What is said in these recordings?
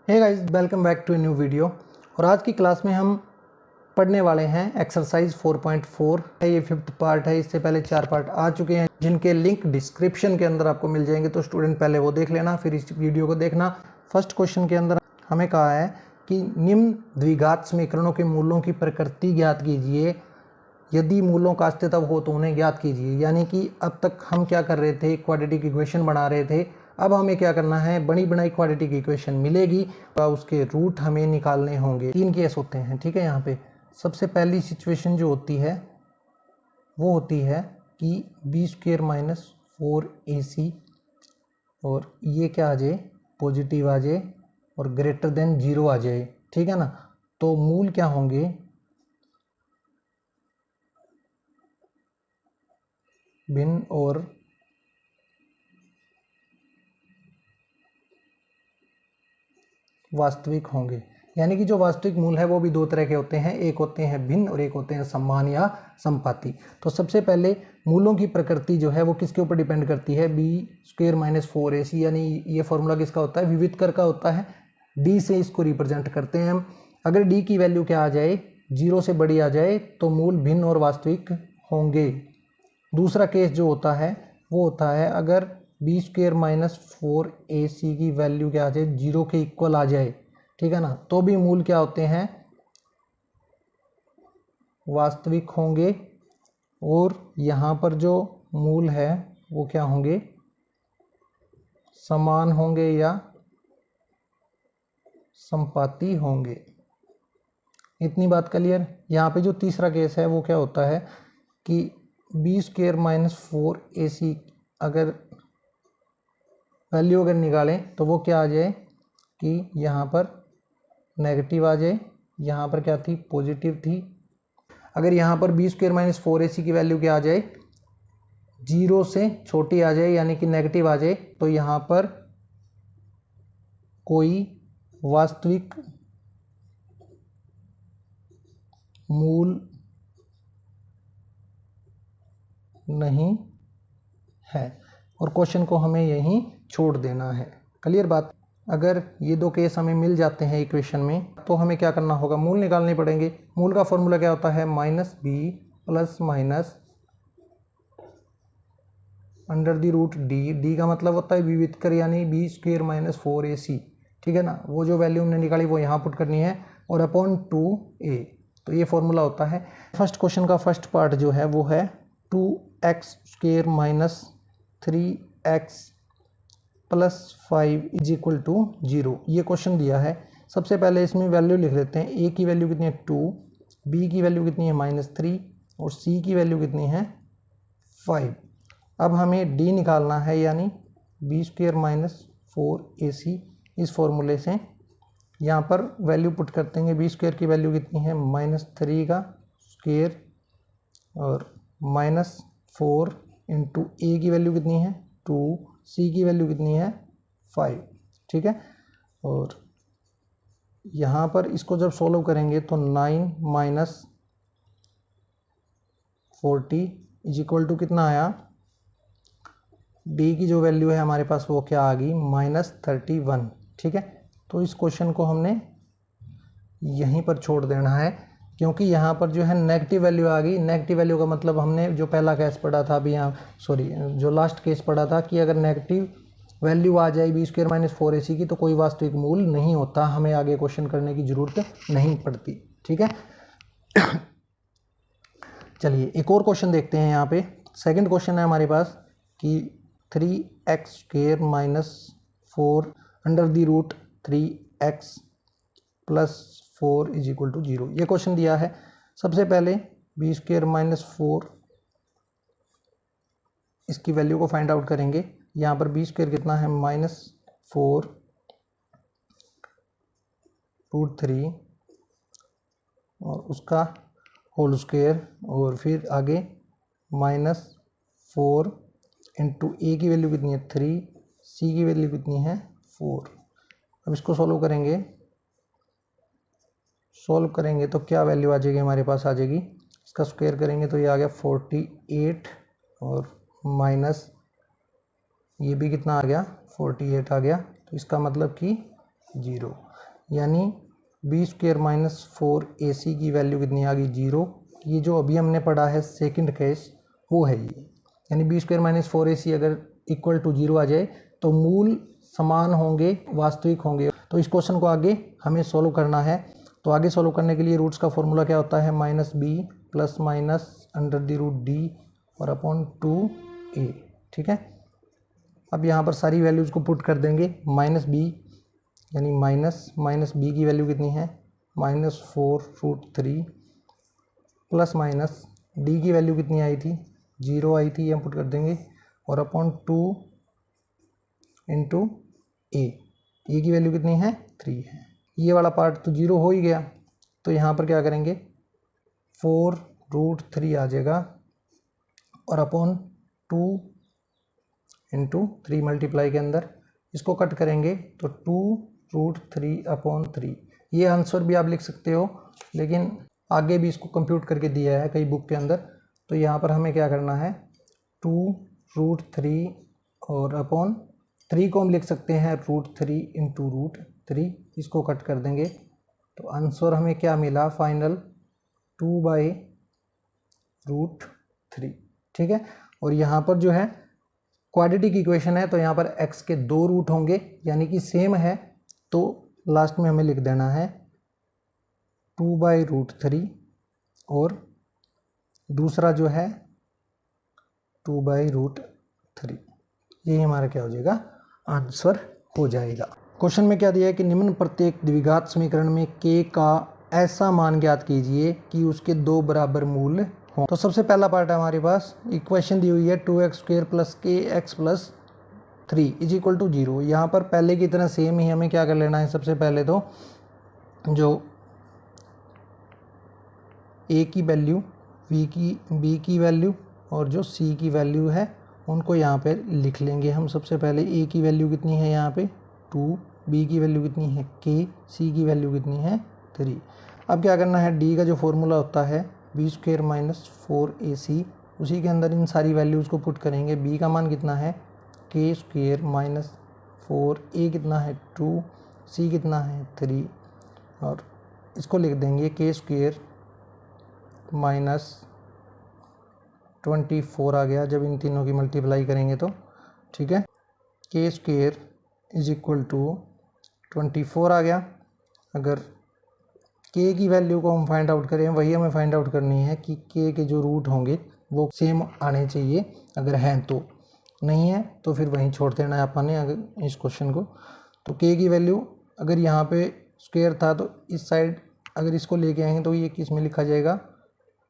Hey guys, welcome back to a new video. और आज की क्लास में हम पढ़ने वाले हैं एक्सरसाइज 4.4 है। ये 5th पार्ट है। इससे पहले 4 पार्ट आ चुके हैं जिनके लिंक डिस्क्रिप्शन के अंदर आपको मिल जाएंगे, तो स्टूडेंट पहले वो देख लेना, फिर इस वीडियो को देखना। फर्स्ट क्वेश्चन के अंदर हमें कहा है कि निम्न द्विघात समीकरणों के मूलों की प्रकृति ज्ञात कीजिए, यदि मूलों का अस्तित्व हो तो उन्हें ज्ञात कीजिए। यानी कि अब तक हम क्या कर रहे थे, क्वाड्रेटिक इक्वेशन बना रहे थे। अब हमें क्या करना है, बनी बनाई क्वाड्रेटिक इक्वेशन मिलेगी और उसके रूट हमें निकालने होंगे। 3 केस होते हैं, ठीक है। यहाँ पे सबसे पहली सिचुएशन जो होती है वो होती है कि b² - 4ac और ये क्या आ जाए, पॉजिटिव आ जाए और ग्रेटर देन 0 आ जाए, ठीक है ना। तो मूल क्या होंगे, भिन्न और वास्तविक होंगे। यानी कि जो वास्तविक मूल है वो भी 2 तरह के होते हैं, एक होते हैं भिन्न और एक होते हैं समान या समपाती। तो सबसे पहले मूलों की प्रकृति जो है वो किसके ऊपर डिपेंड करती है, b² - 4ac। यानी ये फॉर्मूला किसका होता है, विविधकर का होता है। d से इसको रिप्रेजेंट करते हैं हम। अगर d की वैल्यू क्या आ जाए, 0 से बड़ी आ जाए तो मूल भिन्न और वास्तविक होंगे। दूसरा केस जो होता है वो होता है अगर b² - 4ac की वैल्यू क्या आ जाए, 0 के इक्वल आ जाए, ठीक है ना, तो भी मूल क्या होते हैं, वास्तविक होंगे। और यहाँ पर जो मूल है वो क्या होंगे, समान होंगे या समपाती होंगे। इतनी बात क्लियर। यहाँ पे जो तीसरा केस है वो क्या होता है कि b² - 4ac अगर वैल्यू अगर निकालें तो वो क्या आ जाए कि यहाँ पर नेगेटिव आ जाए, यहाँ पर क्या थी, पॉजिटिव थी। अगर यहाँ पर b² - 4ac की वैल्यू क्या आ जाए, 0 से छोटी आ जाए यानी कि नेगेटिव आ जाए, तो यहाँ पर कोई वास्तविक मूल नहीं है और क्वेश्चन को हमें यहीं छोड़ देना है। क्लियर बात। अगर ये 2 केस हमें मिल जाते हैं इक्वेशन में तो हमें क्या करना होगा, मूल निकालने पड़ेंगे। मूल का फॉर्मूला क्या होता है, -b + √d। d का मतलब होता है विविधकर यानी b² - 4ac, ठीक है ना। वो जो वैल्यू हमने निकाली वो यहाँ पुट करनी है और अपॉन 2a। तो ये फॉर्मूला होता है। फर्स्ट क्वेश्चन का फर्स्ट पार्ट जो है वो है 2x² - 3x + 5 = 0। ये क्वेश्चन दिया है। सबसे पहले इसमें वैल्यू लिख लेते हैं। a की वैल्यू कितनी है 2, b की वैल्यू कितनी है -3 और c की वैल्यू कितनी है 5। अब हमें d निकालना है यानी b² - 4ac। इस फॉर्मूले से यहाँ पर वैल्यू पुट करते हैं। b² की वैल्यू कितनी है, -3 का स्क्वायर और -4 इंटू a की वैल्यू कितनी है 2, c की वैल्यू कितनी है 5, ठीक है। और यहाँ पर इसको जब सॉल्व करेंगे तो 9 - 40 = कितना आया, d की जो वैल्यू है हमारे पास वो क्या आ गई, -31, ठीक है। तो इस क्वेश्चन को हमने यहीं पर छोड़ देना है क्योंकि यहाँ पर जो है नेगेटिव वैल्यू आ गई। नेगेटिव वैल्यू का मतलब हमने जो पहला केस पढ़ा था अभी, यहाँ जो लास्ट केस पढ़ा था कि अगर नेगेटिव वैल्यू आ जाए b² - 4ac की तो कोई वास्तविक मूल नहीं होता, हमें आगे क्वेश्चन करने की ज़रूरत नहीं पड़ती, ठीक है। चलिए एक और क्वेश्चन देखते हैं। यहाँ पे सेकंड क्वेश्चन है हमारे पास कि 3x² - 4 √3x + 4 = 0। ये क्वेश्चन दिया है। सबसे पहले b² - 4 इसकी वैल्यू को फाइंड आउट करेंगे। यहाँ पर b² कितना है, -4 √3 और उसका होल स्क्वायर और फिर आगे -4 इंटू a की वैल्यू कितनी है 3, c की वैल्यू कितनी है 4। अब इसको सॉल्व करेंगे तो क्या वैल्यू आ जाएगी, हमारे पास आ जाएगी, इसका स्क्वायर करेंगे तो ये आ गया 48 और माइनस ये भी कितना आ गया 48 आ गया। तो इसका मतलब कि 0, यानी बी स्क्वेयर माइनस 4ac की वैल्यू कितनी आ गई 0। ये जो अभी हमने पढ़ा है सेकंड केस वो है ये, यानी बी स्क्वेयर माइनस 4ac अगर इक्वल टू 0 आ जाए तो मूल समान होंगे, वास्तविक होंगे। तो इस क्वेश्चन को आगे हमें सोल्व करना है। तो आगे सोल्व करने के लिए रूट्स का फॉर्मूला क्या होता है, minus b plus minus under the root d और अपॉन 2a। ठीक है, अब यहाँ पर सारी वैल्यूज़ को पुट कर देंगे। माइनस बी यानी माइनस बी की वैल्यू कितनी है -4√3 प्लस माइनस डी की वैल्यू कितनी आई थी 0 आई थी, हम पुट कर देंगे और अपॉन 2 इंटू ए की वैल्यू कितनी है 3 है। ये वाला पार्ट तो 0 हो ही गया, तो यहाँ पर क्या करेंगे 4√3 आ जाएगा और अपॉन 2 इंटू 3 मल्टीप्लाई के अंदर इसको कट करेंगे तो 2√3 अपॉन 3। ये आंसर भी आप लिख सकते हो, लेकिन आगे भी इसको कंप्यूट करके दिया है कई बुक के अंदर। तो यहाँ पर हमें क्या करना है 2√3 और अपॉन 3 को हम लिख सकते हैं √3 इंटू √3, इसको कट कर देंगे तो आंसर हमें क्या मिला फाइनल 2/√3। ठीक है, और यहाँ पर जो है क्वाड्रेटिक इक्वेशन है तो यहाँ पर x के 2 रूट होंगे यानी कि सेम है, तो लास्ट में हमें लिख देना है 2/√3 और दूसरा जो है 2/√3। यही हमारा क्या हो जाएगा आंसर हो जाएगा। क्वेश्चन में क्या दिया है कि निम्न प्रत्येक द्विघात समीकरण में k का ऐसा मान ज्ञात कीजिए कि उसके 2 बराबर मूल हों। तो सबसे पहला पार्ट है हमारे पास, इक्वेशन दी हुई है 2x² + kx + 3 is equal to 0। यहाँ पर पहले की तरह सेम ही हमें क्या कर लेना है, सबसे पहले तो जो a की वैल्यू, b की वैल्यू और जो c की वैल्यू है उनको यहाँ पे लिख लेंगे हम। सबसे पहले a की वैल्यू कितनी है यहाँ पे 2, b की वैल्यू कितनी है k, c की वैल्यू कितनी है 3। अब क्या करना है, d का जो फॉर्मूला होता है b² - 4ac, उसी के अंदर इन सारी वैल्यूज़ को पुट करेंगे। b का मान कितना है k² - 4, a कितना है 2, c कितना है 3 और इसको लिख देंगे k² - 24 आ गया जब इन तीनों की मल्टीप्लाई करेंगे तो। ठीक है, k² = 24 आ गया। अगर k की वैल्यू को हम फाइंड आउट करें, वही हमें फाइंड आउट करनी है कि k के जो रूट होंगे वो सेम आने चाहिए, अगर हैं तो, नहीं है तो फिर वहीं छोड़ देना है आपने अगर इस क्वेश्चन को। तो k की वैल्यू अगर यहाँ पे स्क्वायर था तो इस साइड अगर इसको लेके आएंगे तो ये किस में लिखा जाएगा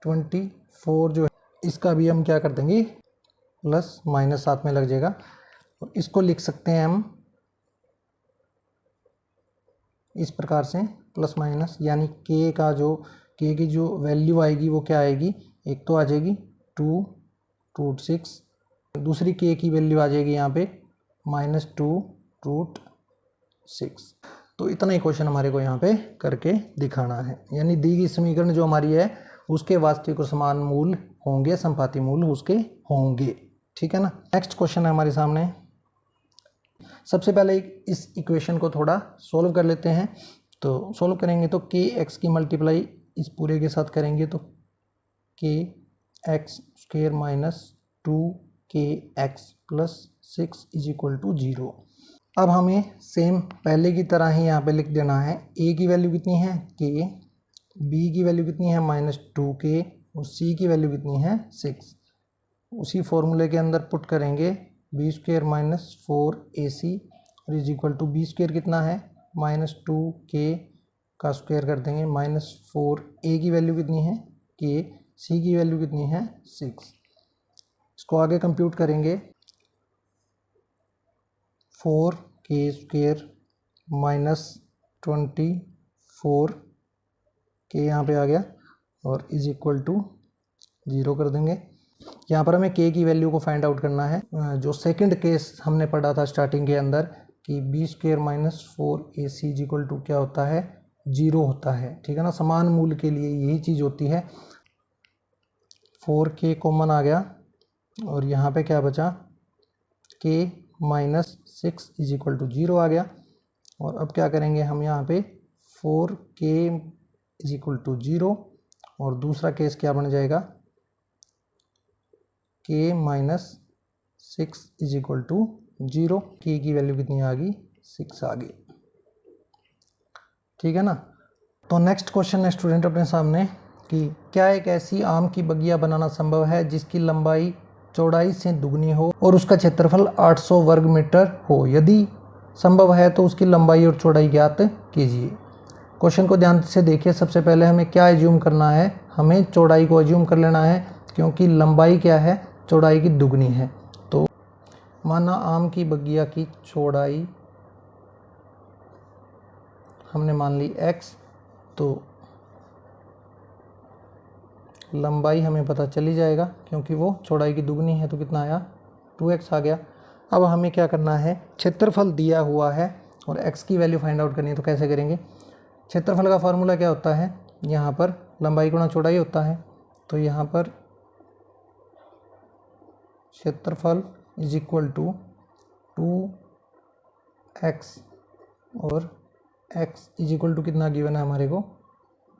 24 जो है, इसका भी हम क्या कर देंगे प्लस माइनस साथ में लग जाएगा। और इसको लिख सकते हैं हम इस प्रकार से प्लस माइनस, यानी k की जो वैल्यू आएगी वो क्या आएगी, एक तो आ जाएगी 2√6, दूसरी k की वैल्यू आ जाएगी यहाँ पे -2√6। तो इतना ही क्वेश्चन हमारे को यहाँ पे करके दिखाना है, यानी दी गई समीकरण जो हमारी है उसके वास्तविक और समान मूल होंगे, संपाती मूल उसके होंगे। ठीक है ना। नेक्स्ट क्वेश्चन है हमारे सामने। सबसे पहले इस इक्वेशन को थोड़ा सोल्व कर लेते हैं। तो सोल्व करेंगे तो kx की मल्टीप्लाई इस पूरे के साथ करेंगे तो kx² - 2kx + 6 = 0। अब हमें सेम पहले की तरह ही यहाँ पे लिख देना है। a की वैल्यू कितनी है k, b की वैल्यू कितनी है -2k और c की वैल्यू कितनी है 6। उसी फॉर्मूले के अंदर पुट करेंगे b² - 4ac और इज इक्वल टू b² कितना है -2k का स्क्वायर कर देंगे -4a की वैल्यू कितनी है k, c की वैल्यू कितनी है 6। इसको आगे कंप्यूट करेंगे 4k² - 24k यहाँ पे आ गया और इज इक्वल टू 0 कर देंगे। यहाँ पर हमें k की वैल्यू को फाइंड आउट करना है। जो सेकंड केस हमने पढ़ा था स्टार्टिंग के अंदर कि b² - 4ac = क्या होता है 0 होता है। ठीक है ना, समान मूल के लिए यही चीज़ होती है। 4k कॉमन आ गया और यहाँ पे क्या बचा k - 6 = 0 आ गया। और अब क्या करेंगे हम यहाँ पे 4k इज इक्वल टू 0 और दूसरा केस क्या बन जाएगा k minus 6 is equal to 0। k की वैल्यू कितनी आ गई 6 आ गई। ठीक है ना। तो नेक्स्ट क्वेश्चन है स्टूडेंट अपने सामने कि क्या एक ऐसी आम की बगिया बनाना संभव है जिसकी लंबाई चौड़ाई से दुगनी हो और उसका क्षेत्रफल 800 वर्ग मीटर हो। यदि संभव है तो उसकी लंबाई और चौड़ाई ज्ञात कीजिए। क्वेश्चन को ध्यान से देखिए। सबसे पहले हमें क्या एज्यूम करना है, हमें चौड़ाई को एज्यूम कर लेना है क्योंकि लंबाई क्या है चौड़ाई की दुगनी है। तो माना आम की बगिया की चौड़ाई हमने मान ली x, तो लंबाई हमें पता चली जाएगा क्योंकि वो चौड़ाई की दुगनी है, तो कितना आया 2x आ गया। अब हमें क्या करना है, क्षेत्रफल दिया हुआ है और x की वैल्यू फाइंड आउट करनी है। तो कैसे करेंगे, क्षेत्रफल का फार्मूला क्या होता है, यहाँ पर लंबाई गुणा चौड़ाई होता है। तो यहाँ पर क्षेत्रफल इज इक्वल टू 2x और x इज इक्वल टू कितना गिवन है हमारे को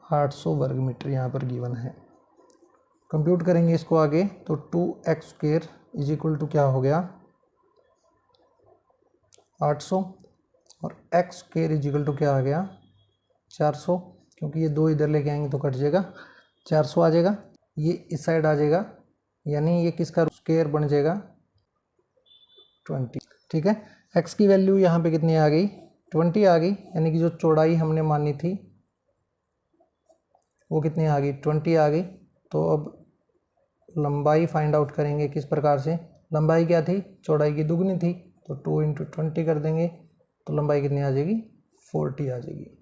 800 वर्ग मीटर यहाँ पर गिवन है। कंप्यूट करेंगे इसको आगे तो 2x square is equal to क्या हो गया 800 और x square is equal to क्या आ गया 400, क्योंकि ये दो इधर लेके आएंगे तो कट जाएगा 400 आ जाएगा। ये इस साइड आ जाएगा यानी ये किसका स्क्वायर बन जाएगा 20। ठीक है, x की वैल्यू यहाँ पे कितनी आ गई 20 आ गई, यानी कि जो चौड़ाई हमने मानी थी वो कितनी आ गई 20 आ गई। तो अब लंबाई फाइंड आउट करेंगे किस प्रकार से, लंबाई क्या थी चौड़ाई की दुगनी थी, तो 2 × 20 कर देंगे तो लंबाई कितनी आ जाएगी 40 आ जाएगी।